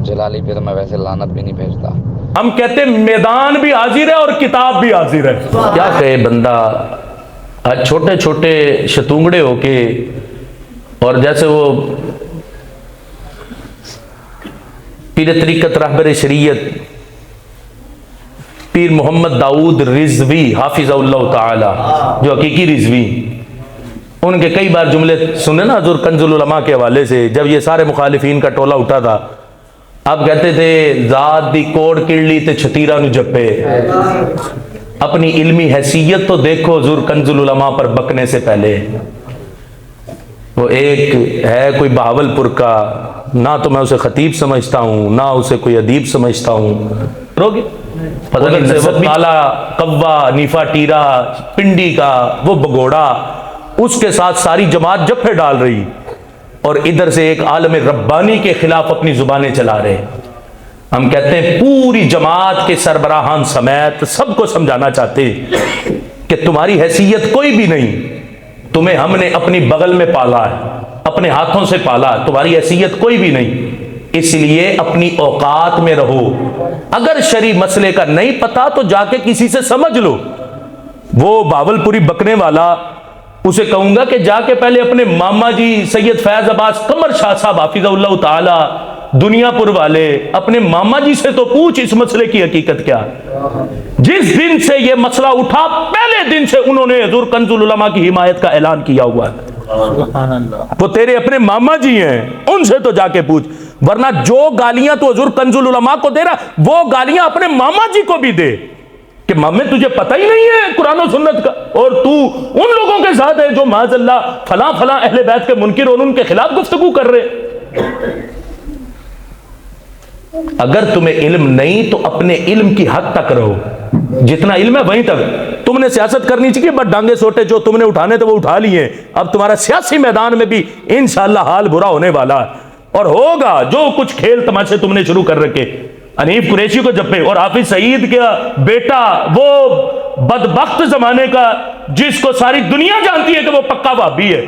जलाली पे तो मैं वैसे लानत भी नहीं भेजता। हम कहते मैदान भी हाजिर है और किताब भी हाजिर है। क्या कहे बंदा, आज छोटे छोटे शतूंगड़े होके, और जैसे वो पीर तरीकत रहबर शरीयत पीर मोहम्मद दाऊद रिजवी हाफिज़हुल्लाह ताला, जो हकीकी रिजवी, उनके कई बार जुमले सुने ना हजूर कंजुल उलमा के हवाले से, जब ये सारे मुखालिफीन का टोला उठा था। अब कहते थे जात दी कोड़ किड़ली ते छतीरा नु जप्पे। अपनी इल्मी हैसियत तो देखो हजूर कंजुल उलमा पर बकने से पहले। वो एक है कोई बहावलपुर का, ना तो मैं उसे खतीब समझता हूँ ना उसे कोई अदीब समझता हूँ। फजल से वो काला कव्वा नीफा टीरा पिंडी का वो भगोड़ा, उसके साथ सारी जमात जफ्फे डाल रही, और इधर से एक आलम रब्बानी के खिलाफ अपनी जुबानें चला रहे। हम कहते हैं पूरी जमात के सरबराहान समेत सबको समझाना चाहते कि तुम्हारी हैसियत कोई भी नहीं, तुम्हें हमने अपनी बगल में पाला है, अपने हाथों से पाला, तुम्हारी हैसियत कोई भी नहीं। इसलिए अपनी औकात में रहो। अगर शरी मसले का नहीं पता तो जाके किसी से समझ लो। वो बावलपुरी बकने वाला, उसे कहूंगा कि जाके पहले अपने मामा जी सैयद फैज अब्बास कमर शाह साहब हाफिज़हुल्लाह ताला दुनियापुर वाले, अपने मामा जी से तो पूछ इस मसले की हकीकत क्या। जिस दिन से यह मसला उठा पहले दिन से उन्होंने हजूर कंजुल उलमा की हिमायत का ऐलान किया हुआ है। वो तेरे अपने मामा जी हैं, उनसे तो जाके पूछ, वरना जो गालियां तो हजूर कंजुल उलमा को दे रहा, वो गालियां अपने मामा जी को भी दे कि मामे तुझे पता ही नहीं है कुरान और सुन्नत का, और तू उन लोगों के साथ है जो माज़अल्लाह फला फला अहले बैत के मुनकिर और उनके खिलाफ गुफ्तगू कर रहे। अगर तुम्हें इल्म नहीं तो अपने इल्म की हद तक रहो, जितना इल्म है वहीं तक। तुमने सियासत करनी चाहिए, बस डांगे सोटे जो तुमने उठाने थे वो उठा लिए। अब तुम्हारा सियासी मैदान में भी इंशाअल्लाह हाल बुरा होने वाला है, और होगा। जो कुछ खेल तमाशे तुमने शुरू कर रखे, अनीफ कुरैशी को जप्पे, और हाफिज सईद का बेटा वो बदबख्त जमाने का जिसको सारी दुनिया जानती है कि वो पक्का वाबी है,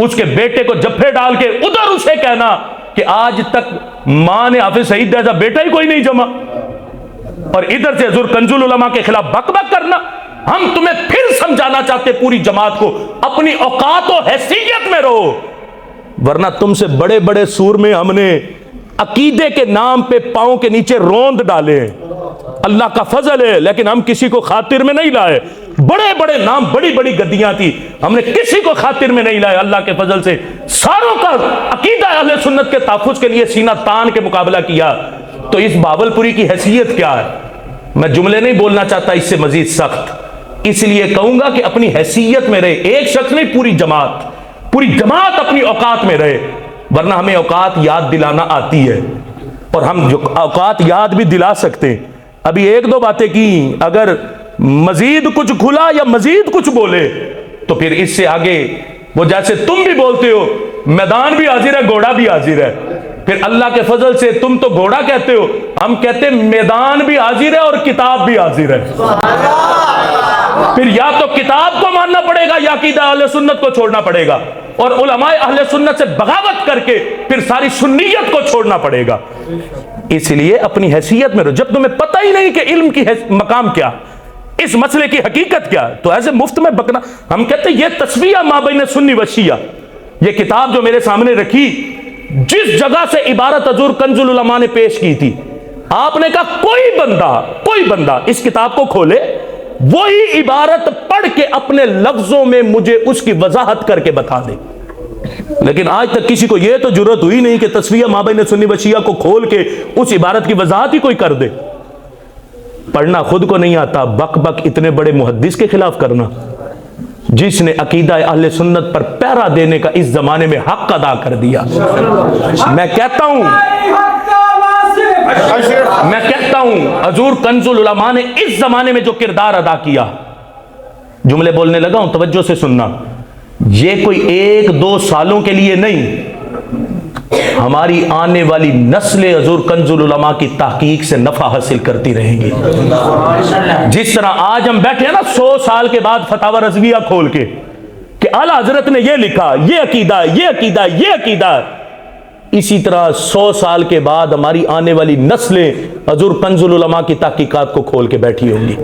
उसके बेटे को जप्पे डाल के उधर उसे कहना कि आज तक मां ने हाफिज सईद जैसा बेटा ही कोई नहीं जमा, और इधर से हजूर कंजुल उलमा के खिलाफ बकबक करना। हम तुम्हें फिर समझाना चाहते पूरी जमात को, अपनी औकात और हैसियत में रहो, वरना तुमसे बड़े बड़े सूर में हमने अकीदे के नाम पे पांव के नीचे रोंद डाले। अल्लाह का फजल है, लेकिन हम किसी को खातिर में नहीं लाए। बड़े बड़े नाम, बड़ी बड़ी गद्दियां थी, हमने किसी को खातिर में नहीं लाए। अल्लाह के फजल से सारों का अकीदा अहले सुन्नत के ताफुज के लिए सीना तान के मुकाबला किया। तो इस बावलपुरी की हैसियत क्या है? मैं जुमले नहीं बोलना चाहता इससे मजीद सख्त, इसलिए कहूंगा कि अपनी हैसियत में रहे। एक शख्स नहीं, पूरी जमात अपनी औकात में रहे, वरना हमें औकात याद दिलाना आती है, और हम जो औकात याद भी दिला सकते हैं। अभी एक दो बातें की, अगर मजीद कुछ खुला या मजीद कुछ बोले तो फिर इससे आगे वो जैसे तुम भी बोलते हो मैदान भी हाजिर है, घोड़ा भी हाजिर है, फिर अल्लाह के फजल से तुम तो घोड़ा कहते हो, हम कहते मैदान भी हाजिर है और किताब भी हाजिर है। फिर या तो किताब को मानना पड़ेगा या अकीदा अहले सुन्नत को छोड़ना पड़ेगा, और उलमाए अहले सुन्नत से बगावत करके फिर सारी सुन्नियत को छोड़ना पड़ेगा। इसलिए अपनी हैसियत में रहो। जब तुम्हें पता ही नहीं कि इल्म की मकाम क्या, इस मसले की हकीकत क्या, तो ऐसे मुफ्त में बकना। हम कहते हैं ये तस्वीया माबैन सुन्नी व शिया, ये किताब जो मेरे सामने रखी, जिस जगह से इबारत हजूर कंजुल उलमा ने पेश की थी, आपने कहा कोई बंदा इस किताब को खोले, वही इबारत पढ़ के अपने लफ्जों में मुझे उसकी वजाहत करके बता दे। लेकिन आज तक किसी को यह तो जरूरत हुई नहीं कि तस्वीया माबैन सुन्नी व शिया को खोल के उस इबारत की वजाहत ही कोई कर दे। पढ़ना खुद को नहीं आता, बक बक इतने बड़े मुहद्दिस के खिलाफ करना, जिसने अकीदा अहले सुन्नत पर पहरा देने का इस जमाने में हक अदा कर दिया। मैं कहता हूं हजूर कंजुल उलमा ने इस जमाने में जो किरदार अदा किया, जुमले बोलने लगा हूं, तवज्जो से सुनना, ये कोई 1-2 सालों के लिए नहीं, हमारी आने वाली नस्लें हजूर कंजुल उलमा की तहकीक से नफा हासिल करती रहेंगी। जिस तरह आज हम बैठे हैं ना 100 साल के बाद फतावा रज़विया खोल के कि आला हजरत ने यह लिखा, ये अकीदा, ये अकीदा, ये अकीदा, इसी तरह 100 साल के बाद हमारी आने वाली नस्लें हजूर कंजुल उलमा की तहकीकात को खोल के बैठी होंगी।